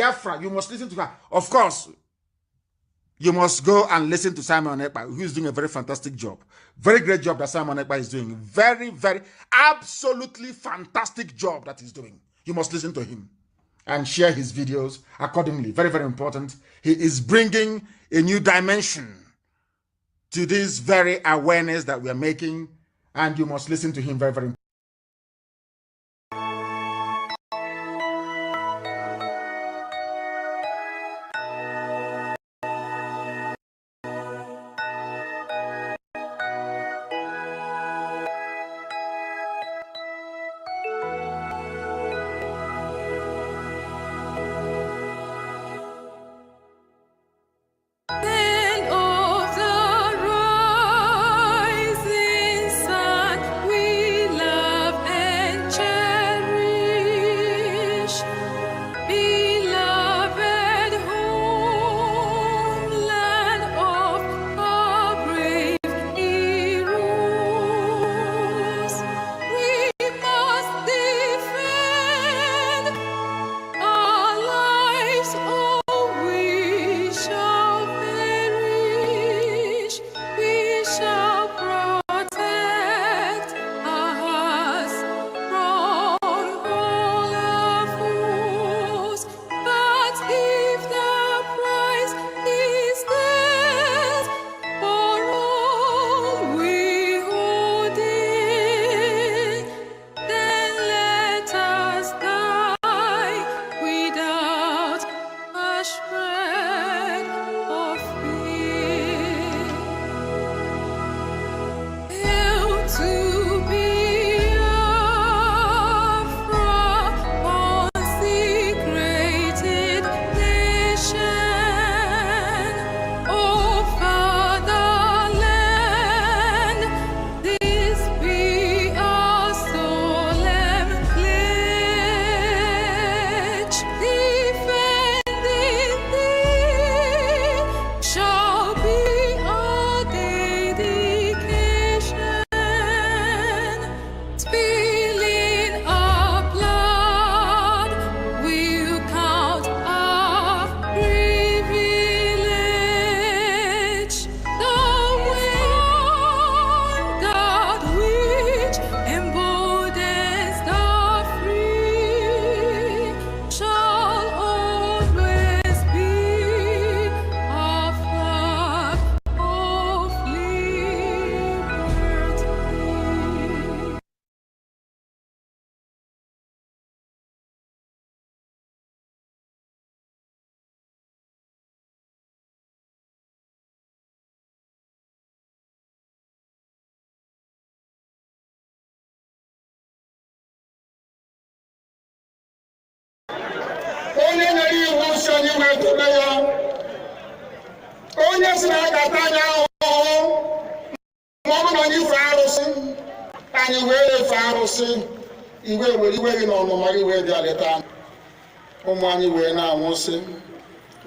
Biafra, you must listen to her. Of course, you must go and listen to Simon Ekpa, who is doing a very fantastic job. Very great job that Simon Ekpa is doing. Very, very, absolutely fantastic job that he's doing. You must listen to him and share his videos accordingly. Very, very important. He is bringing a new dimension to this very awareness that we are making, and you must listen to him. Very, very important.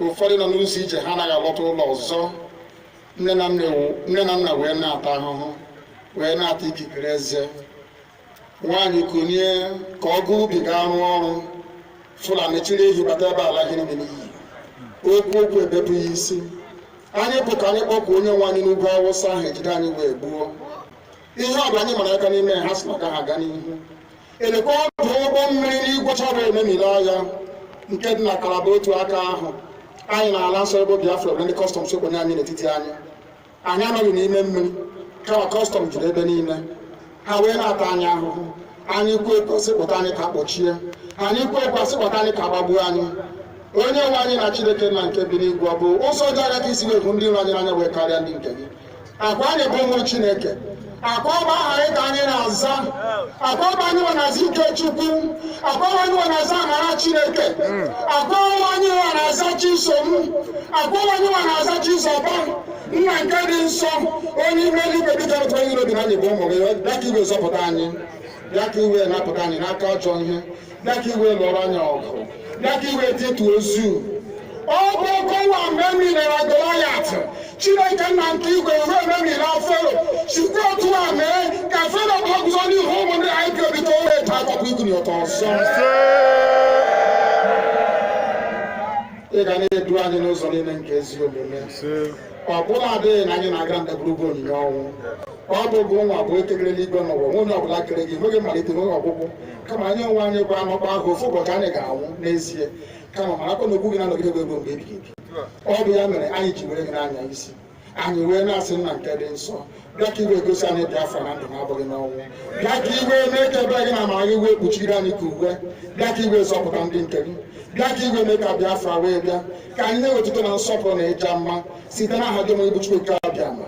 ụfọdụ nọ n'ụzọ ije ha anaghị alọta ụlọ ọzọ nne na nna wee na-ata ahụhụ wee na-ata ikikere eze nwaanyị kunye ka ọ gaa ubi gaa rụọ ọrụ Fulani chiri ehi bata ebe ala gịnị n'iyi okwu ebepụ ya isi anyị bụ ka anyị kpọkwa onye nwaanyị n'ugwu Awụsa ahụ ejide anyị wee gbuo ihe ọbụla anyị mara aka n'ime ha sị na ka ha gaa n'ihu elekwa ọdụ ụgbọ mmiri n'igwe chọrọ ememile agha nke dị na Kalaba otu aka ahụ anyị na-ala nsọ ebe Biafra bụ ndị kọstọm sokwenye anyị n'etiti anyị anọghị n'ime mmiri kama kọstọm juru ebe niile ha wee na-ata anyị ahụhụ anyị kwuo ekwesị kpọta anyị ka kpọchie anyị kwuo ekwesị kpọta anyị ka gbagbuo anyị onye nwe anyị na Chineke na nke bi n'igwe ọ bụ ụzọ dị anya ka isi wee hụ ndị iro anyị n'anya wee karịa ndị nke gị akwa anyị bụ ụmụ Chineke akwa ọba aha anyị ka anyị na-aza akwa ọba anyị nwe na-aza ike Chukwu akwa ọba anyị nwe na-aza amara Chineke akwa ọba anyị nwe na-aza Chisom akwa ọba anyị nwe na-aza Chizọba nna nke dị nsọ onye ime eluigwe dịka otu onye iro bi na anyị bụ ụmụ gị bịa ka iwe zọpụta anyị bịa ka iwe napụta anyị n'aka ọjọọ ihe bịa ka iwe lụọrọ anyị ọgụ bịa ka iwe dịtụ ozu ọ bụ ọkọwa mgbe emilere Goliath Chineke nna nke igwe ruo ememila Fero sikwa otu a mee ka Fero gbagụzọ n'ihu ụmụ ndị IPOB ka o wee taa akwụkwọ iguni ọtọ ọzọ ị ga na-edu anyị n'ụzọ niile nke ezi omume ọ bụla adịghị na anyị na-aga ndagwurugwu onyinye ọnwụ ọ bụ bụ nwa bụ ekekere n'igwe n'ụwa onye ọbụla kere gị nweghị mmalite nweghị ọgwụgwụ kama anyị onwe anyị gwa anọkpa ahụ ofu ụbọchị anyị ga-anwụ n'ezie kama mara akọ na okwu gị na-anọgide gị mgbe ebighị ebi ọ bụ ya mere anyị ji were gị n'anya isi anyị wee na-asị nna nke dị nsọ bịa ka iwe gosi anyị Biafra na ndụ na-abụghị n'ọnwụ bịa ka iwe mee ka ebe gị na amara gị wee kpuchiri anyị ka uwe bịa ka iwe zọpụta ndị nke gị bịa ka iwe mee ka Biafra wee bịa ka anyị na-ewetụta na nsọpụrụ na ịja mma site n'aha gị onye bụ Chukwu nke abịa ma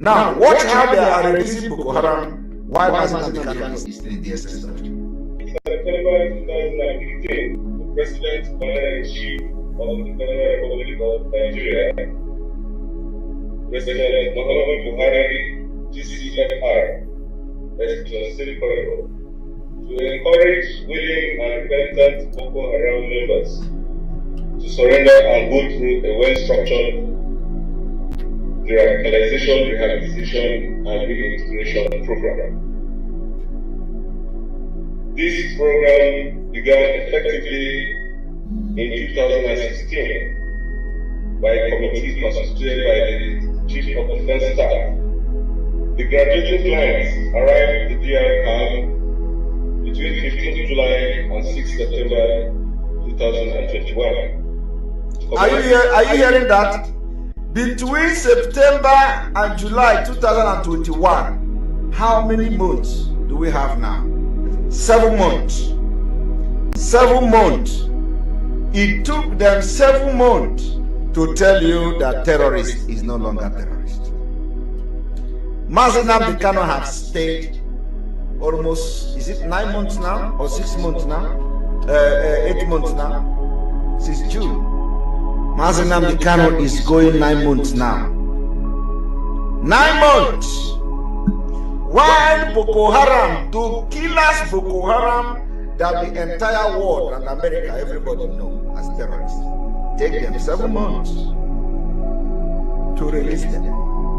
Now, watch how they are releasing Boko Haram while President is still in the SS. September 2015, the President Commander-in-Chief of the Federal Republic of Nigeria, President Muhammadu Buhari, GCFR, Executive Corridor, to encourage willing and repentant Boko Haram members to surrender and go through a well-structured radicalization, rehabilitation, and reintegration program. This program began effectively in 2016 by a committee constituted by the Chief of Defense Staff. The graduating clients arrived at the DR camp between 15th July and 6th September 2021. Are you hearing that? Between September and July 2021, how many months do we have now? 7 months. 7 months. It took them 7 months to tell you that terrorist is no longer terrorist. Mazi Nnamdi Kanu have stayed almost, is it 9 months now or 6 months now? 8 months now? Since June. Mazi Nnamdi Kanu is going 9 months now. 9 months! While Boko Haram, to kill us Boko Haram, that the entire world and America, everybody know as terrorists. Take them 7 months to release them.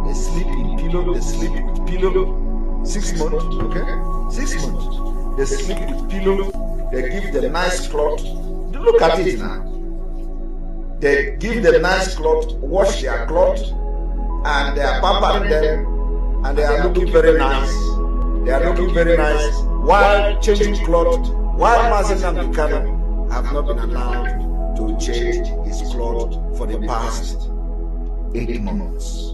They sleep in pillow, they sleep with pillow. 6 months, okay? 6 months. They sleep with pillow, they give them nice cloth. Look at it now. They give them nice clothes, wash their clothes, and they are pampering them, and they are looking very nice. They are looking very nice while changing clothes. While Mazi Nnamdi Kanu have not been allowed to change his clothes for the past 8 months.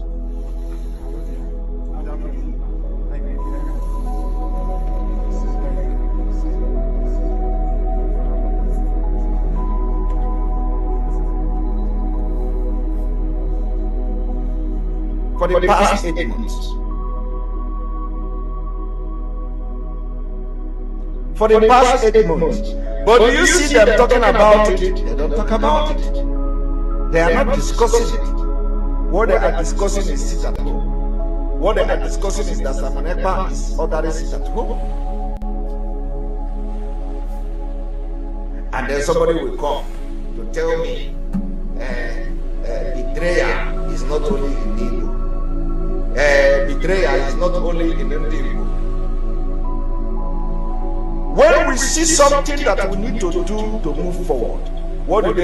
For the past 8 months. For the past 8 months. But do you see them talking about it? They don't talk about it. They are not discussing it. What they are discussing is sit at home. What they are discussing is that Simon Ekpa is ordering sit at home. and then somebody will come to tell me betrayal is not only in Igbo. Betrayal is not only in Igbo. When we see something that we need to do to move forward, what do?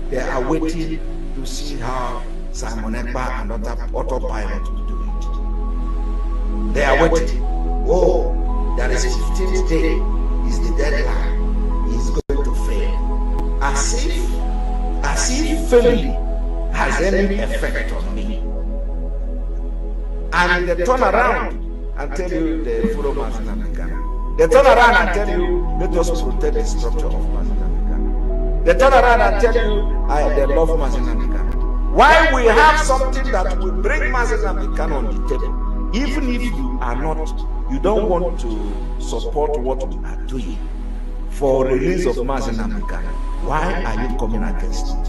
They are waiting to see how Simon Ekpa and autopilot will do it. They are waiting. Oh, there is 15th day is the deadline. He's going to fail. As if failing has any effect on me. And they turn around and tell you the follow Mazinamikana. They turn around and tell you, let us protect the structure of Mazinamikana. They turn around and tell you, they love Mazinamikana. Why we have something that will bring Mazinamikana on the table, even if you don't want to support what we are doing for release of Mazinamikana, why are you coming against it?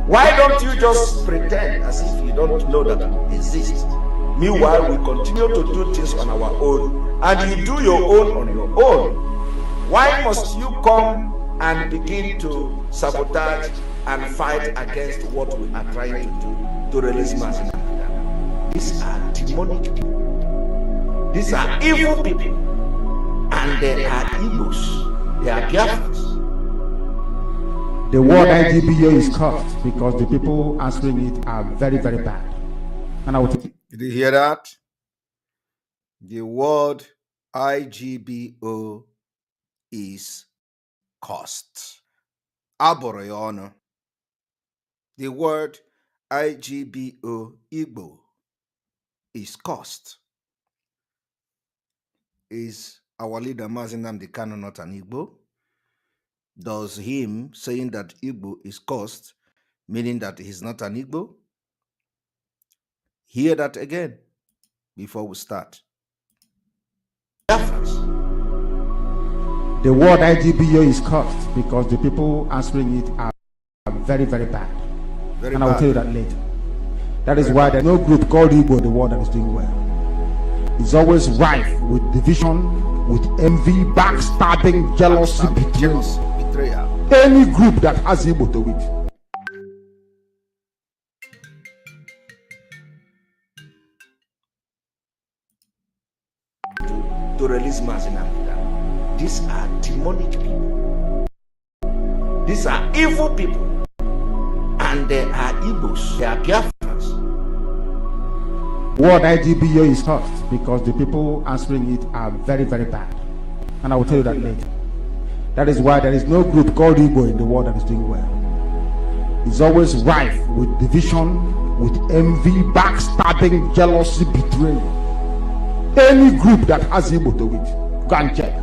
Why don't you just pretend as if you don't know that it exists? Meanwhile, we continue to do things on our own, and you do your own on your own. Why must you come and begin to sabotage and fight against what we are trying to do to release Mazinamikana? These are demonic people. These are evil people, and they are Igbos. They are Biafras. The word IGBO is cursed because the people answering it are very, very bad. And I will take it. Did you hear that? The word IGBO is cursed. Aboroyono. The word IGBO Igbo is cursed. Is our leader Mazinamdi Kanu not an Igbo? Does him saying that Igbo is cursed meaning that he's not an Igbo? Hear that again before we start. The word IGBO is cursed because the people answering it are very, very bad. I will tell you that later. That is why there's no group called Igbo in the world that is doing well. It's always rife with division, with envy, backstabbing, jealousy, betrayal. Any group that has Igbo to it. To release Mazinamikana. These are demonic people. These are evil people. And they are Igbos. They are Biafras. Word IGBO is cursed because the people answering it are very, very bad. And I will tell you that later. That is why there is no group called Igbo in the world that is doing well. It's always rife with division, with envy, backstabbing, jealousy, betrayal. Any group that has Igbo to it, go and check.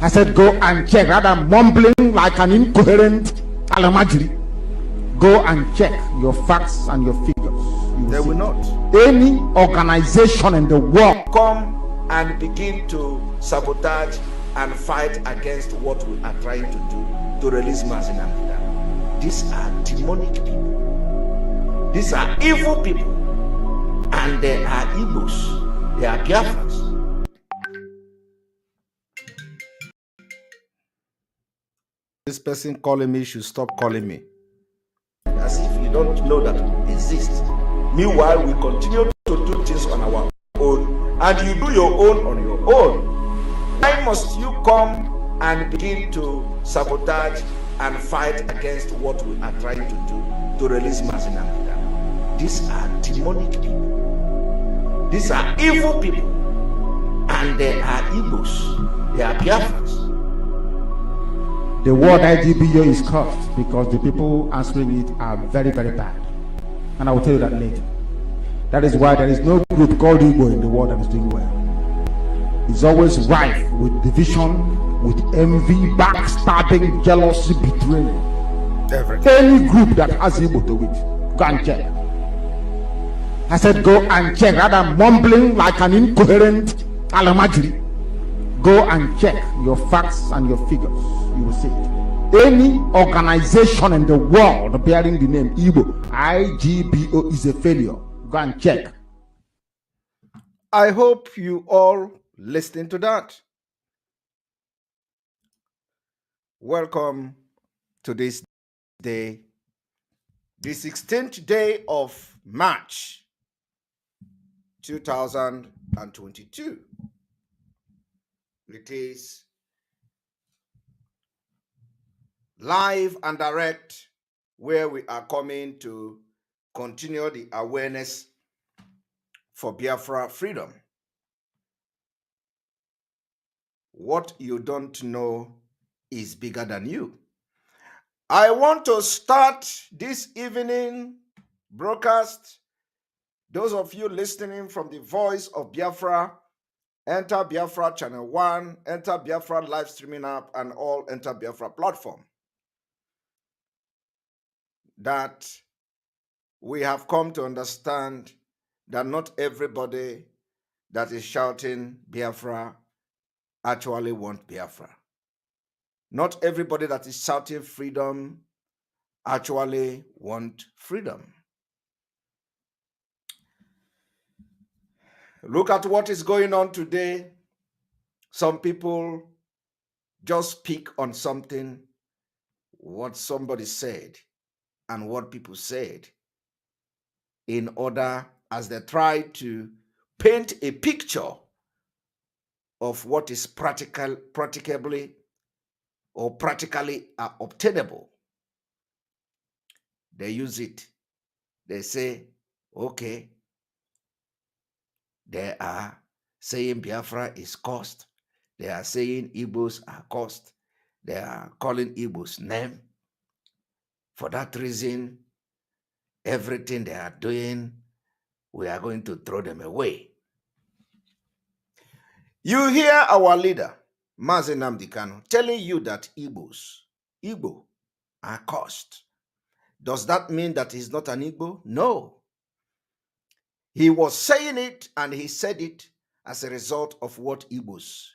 I said go and check, rather than mumbling like an incoherent alamajiri. Go and check your facts and your figures. They will not. Any organization in the world come and begin to sabotage and fight against what we are trying to do to release Mazinamikana. These are demonic people. These are evil people. And they are Igbos. They are Biafras. This person calling me should stop calling me. As if you don't know that it exists. Meanwhile, we continue to do things on our own, and you do your own on your own. Why must you come and begin to sabotage and fight against what we are trying to do to release Mazinamikana? These are demonic people. These are evil people. And they are Igbos. They are Biafras. the word IGBO is cursed because the people answering it are very, very bad. And I will tell you that later. That is why there is no group called Igbo in the world that is doing well. It's always rife with division, with envy, backstabbing, jealousy, betrayal. Any group that has Igbo to it, go and check. I said go and check, rather than mumbling like an incoherent alamajiri. Go and check your facts and your figures. You will see it. Any organization in the world bearing the name Igbo, IGBO, is a failure. Go and check. I hope you all listening to that. Welcome to this day, the 16th day of March 2022. It is live and direct, where we are coming to continue the awareness for Biafra freedom. What you don't know is bigger than you. I want to start this evening broadcast. Those of you listening from the Voice of Biafra, enter Biafra Channel 1, enter Biafra live streaming app, and all enter Biafra platform. That we have come to understand that not everybody that is shouting Biafra actually want Biafra. Not everybody that is shouting freedom actually want freedom. Look at what is going on today. Some people just pick on something, what somebody said and what people said, in order, as they try to paint a picture of what is practically obtainable. They use it. They say, okay, they are saying Biafra is cursed. They are saying Igbos are cursed. They are calling Igbos name. For that reason, everything they are doing, we are going to throw them away. You hear our leader, Mazi Nnamdi Kanu, telling you that Igbo are cursed. Does that mean that he's not an Igbo? No. He was saying it, and he said it as a result of what Igbos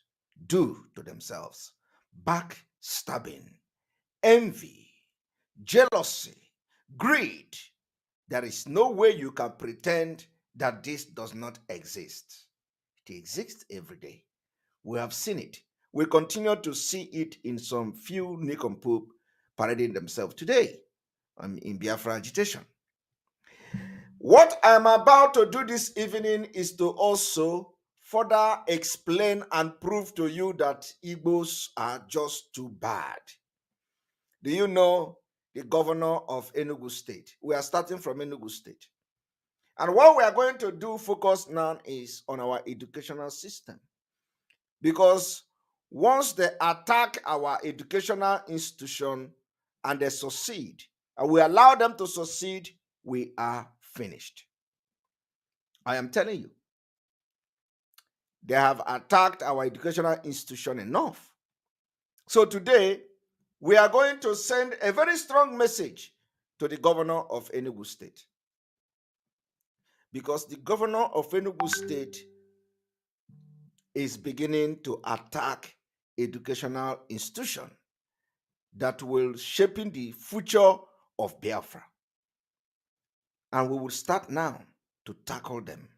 do to themselves. Backstabbing, envy, jealousy, greed. There is no way you can pretend that this does not exist. It exists every day. We have seen it. We continue to see it in some few nincompoop parading themselves today in Biafra agitation. What I'm about to do this evening is to also further explain and prove to you that Igbos are just too bad. Do you know the governor of Enugu State? We are starting from Enugu State. And what we are going to do focus now is on our educational system. Because once they attack our educational institution and they succeed, and we allow them to succeed, we are finished. I am telling you, they have attacked our educational institution enough. So today, we are going to send a very strong message to the governor of Enugu State. Because the governor of Enugu State is beginning to attack educational institution that will shaping the future of Biafra. And we will start now to tackle them.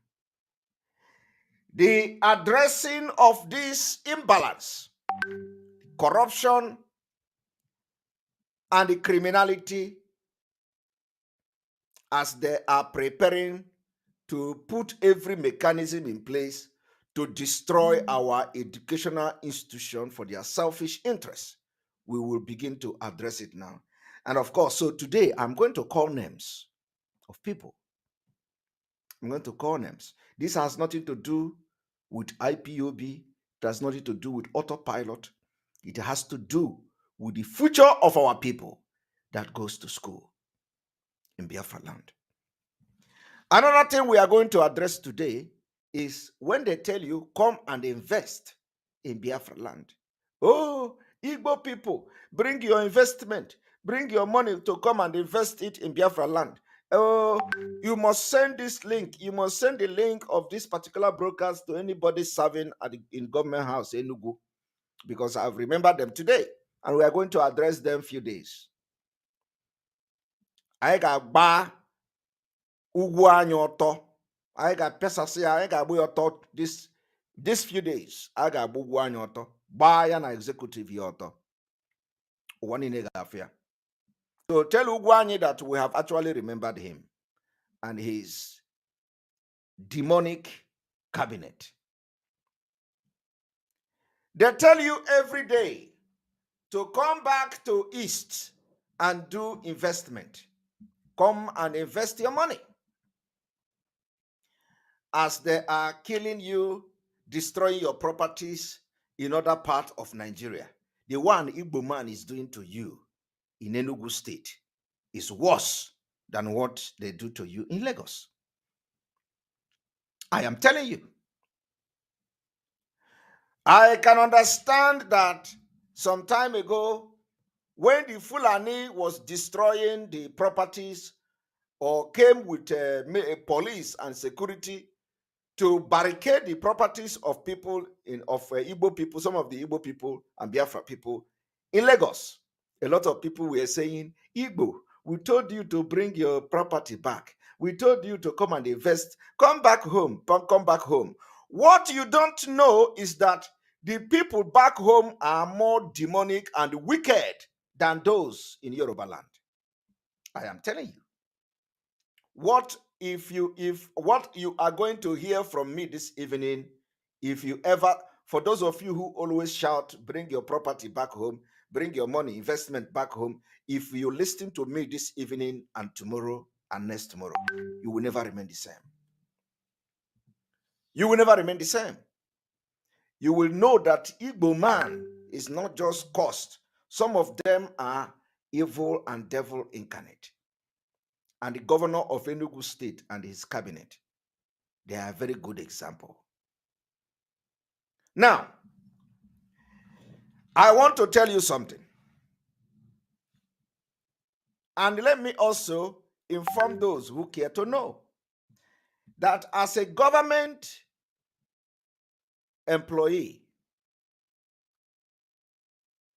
The addressing of this imbalance, corruption, and the criminality, as they are preparing to put every mechanism in place to destroy our educational institution for their selfish interests. We will begin to address it now. And of course, so today I'm going to call names of people. I'm going to call names. This has nothing to do with IPOB. It has nothing to do with autopilot. It has to do with the future of our people that goes to school in Biafra land. Another thing we are going to address today is when they tell you, come and invest in Biafra land. Oh, Igbo people, bring your investment. Bring your money to come and invest it in Biafra land. Oh, you must send this link. You must send the link of this particular broadcast to anybody serving in government house in Enugu, because I've remembered them today, and we are going to address them few days. I got ba ugwu anyị ọtọ. I got pesasi. I got agba ọtọ this few days. I got ugwu anyị ọtọ. Ba ya na executive ya ọtọ. So tell Ugwani that we have actually remembered him and his demonic cabinet. They tell you every day to come back to East and do investment. Come and invest your money. As they are killing you, destroying your properties in other parts of Nigeria. The one Igbo man is doing to you in Enugu State is worse than what they do to you in Lagos. I am telling you. I can understand that some time ago, when the Fulani was destroying the properties or came with police and security to barricade the properties of people of Igbo people, some of the Igbo people and Biafra people in Lagos. A lot of people were saying, Igbo, we told you to bring your property back. We told you to come and invest. Come back home. Come back home. What you don't know is that the people back home are more demonic and wicked than those in Yoruba land. I am telling you. What you are going to hear from me this evening, if you ever, for those of you who always shout, bring your property back home, bring your money, investment back home, if you listen to me this evening and tomorrow and next tomorrow, you will never remain the same. You will never remain the same. You will know that Igbo man is not just cursed. Some of them are evil and devil incarnate. And the governor of Enugu State and his cabinet, they are a very good example. Now, I want to tell you something. And let me also inform those who care to know that as a government employee,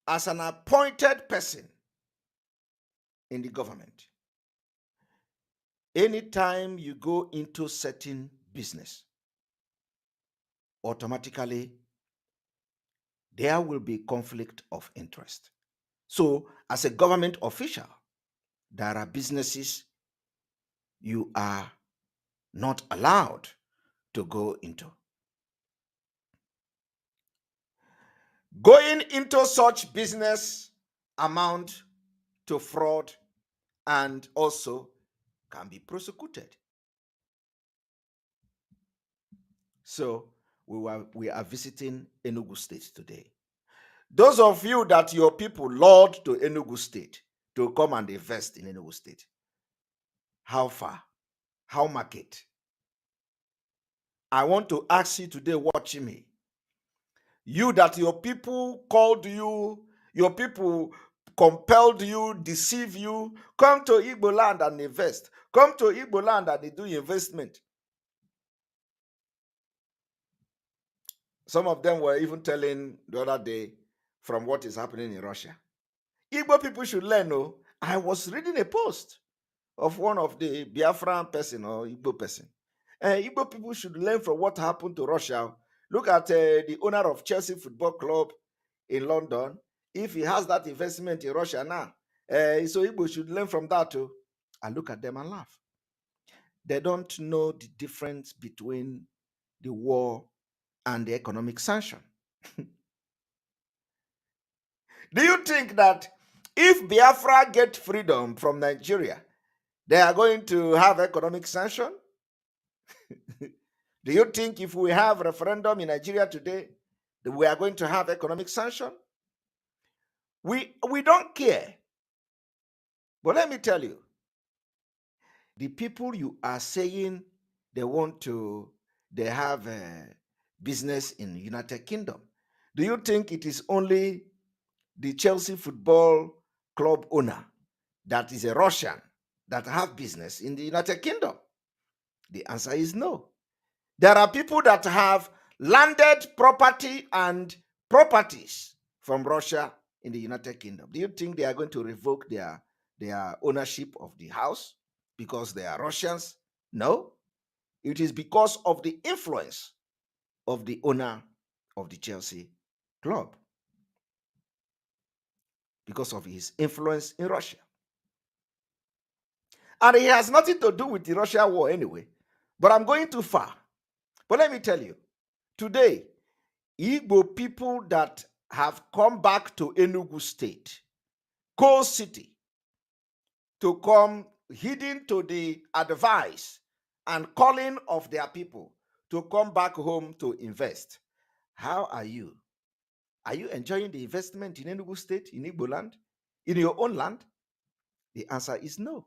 as an appointed person in the government, anytime you go into certain business, automatically there will be conflict of interest. So, as a government official, there are businesses you are not allowed to go into. Going into such business amount to fraud and also can be prosecuted. So we are visiting Enugu State today. Those of you that your people lured to Enugu State to come and invest in Enugu State, how far? How market? I want to ask you today watching me, you that your people called you, your people compelled you, deceive you, come to Igbo land and invest. Come to Igbo land and they do investment. Some of them were even telling the other day from what is happening in Russia. Igbo people should learn. Oh, I was reading a post of one of the Biafran person or Igbo person. Igbo people should learn from what happened to Russia. Look at the owner of Chelsea Football Club in London. If he has that investment in Russia now, so Igbo should learn from that too. I look at them and laugh. They don't know the difference between the war and the economic sanction. Do you think that if Biafra get freedom from Nigeria, they are going to have economic sanction? Do you think if we have referendum in Nigeria today, that we are going to have economic sanction? We don't care. But let me tell you, the people you are saying they have a business in the United Kingdom. Do you think it is only the Chelsea Football Club owner that is a Russian that have business in the United Kingdom? The answer is no. There are people that have landed property and properties from Russia in the United Kingdom. Do you think they are going to revoke their ownership of the house because they are Russians? No. It is because of the influence of the owner of the Chelsea club. because of his influence in Russia. And it has nothing to do with the Russia war anyway. But I'm going too far. But let me tell you, today, Igbo people that have come back to Enugu State, Coal City, to come heeding to the advice and calling of their people to come back home to invest. How are you? Are you enjoying the investment in Enugu State, in Igbo land, in your own land? The answer is no.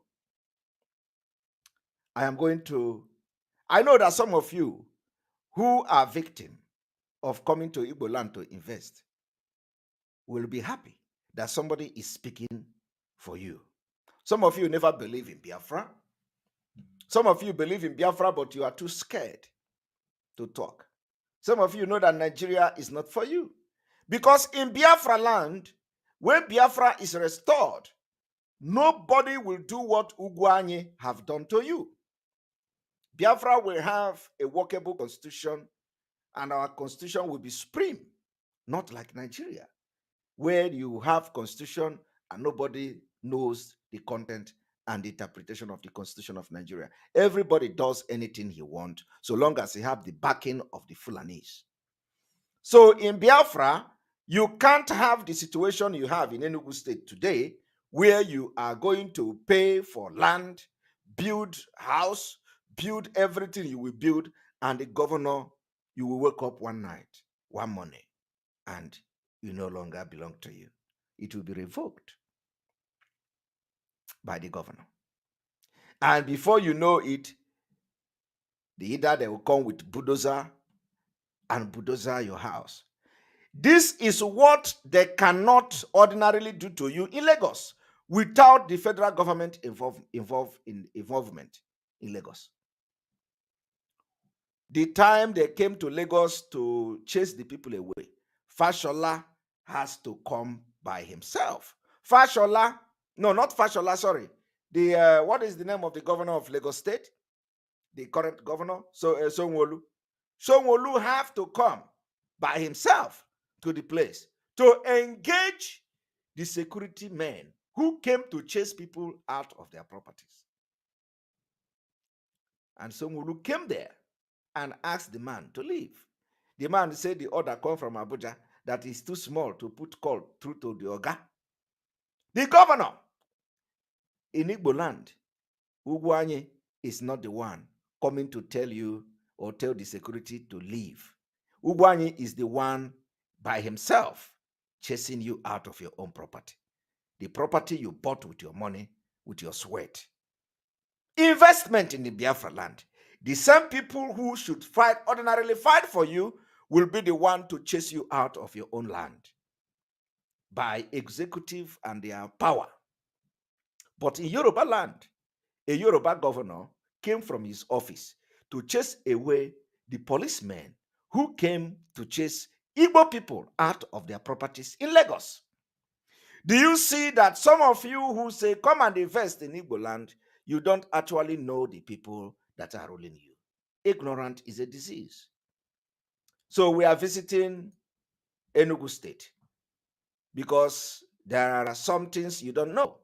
I know that some of you who are victim of coming to Igbo land to invest will be happy that somebody is speaking for you. Some of you never believe in Biafra. Some of you believe in Biafra, but you are too scared to talk. Some of you know that Nigeria is not for you. Because in Biafra land, when Biafra is restored, nobody will do what Ugwanye have done to you. Biafra will have a workable constitution, and our constitution will be supreme, not like Nigeria, where you have constitution and nobody knows the content and the interpretation of the constitution of Nigeria. Everybody does anything he wants, so long as he have the backing of the Fulanese. So in Biafra, you can't have the situation you have in Enugu State today, where you are going to pay for land, build house, build everything you will build, and the governor, you will wake up one night, one morning, and you no longer belong to you. It will be revoked by the governor. And before you know it, either they will come with bulldozer and bulldozer your house. This is what they cannot ordinarily do to you in Lagos without the federal government involvement in Lagos. The time they came to Lagos to chase the people away, Fashola has to come by himself. Fashola, no, not Fashola, sorry. What is the name of the governor of Lagos State? The current governor, Sanwo-Olu. Sanwo-Olu have to come by himself to the place to engage the security men who came to chase people out of their properties. And Sanwo-Olu came there and asked the man to leave. The man said the order come from Abuja that is too small to put call through to the Oga. The governor in Igbo land, Ugwanye, is not the one coming to tell you or tell the security to leave. Ugwanye is the one by himself chasing you out of your own property. The property you bought with your money, with your sweat. Investment in the Biafra land. The same people who should ordinarily fight for you will be the one to chase you out of your own land by executive and their power. But in Yoruba land, a Yoruba governor came from his office to chase away the policemen who came to chase Igbo people out of their properties in Lagos. Do you see that some of you who say, come and invest in Igbo land, you don't actually know the people that are ruling you? Ignorant is a disease. So we are visiting Enugu State because there are some things you don't know.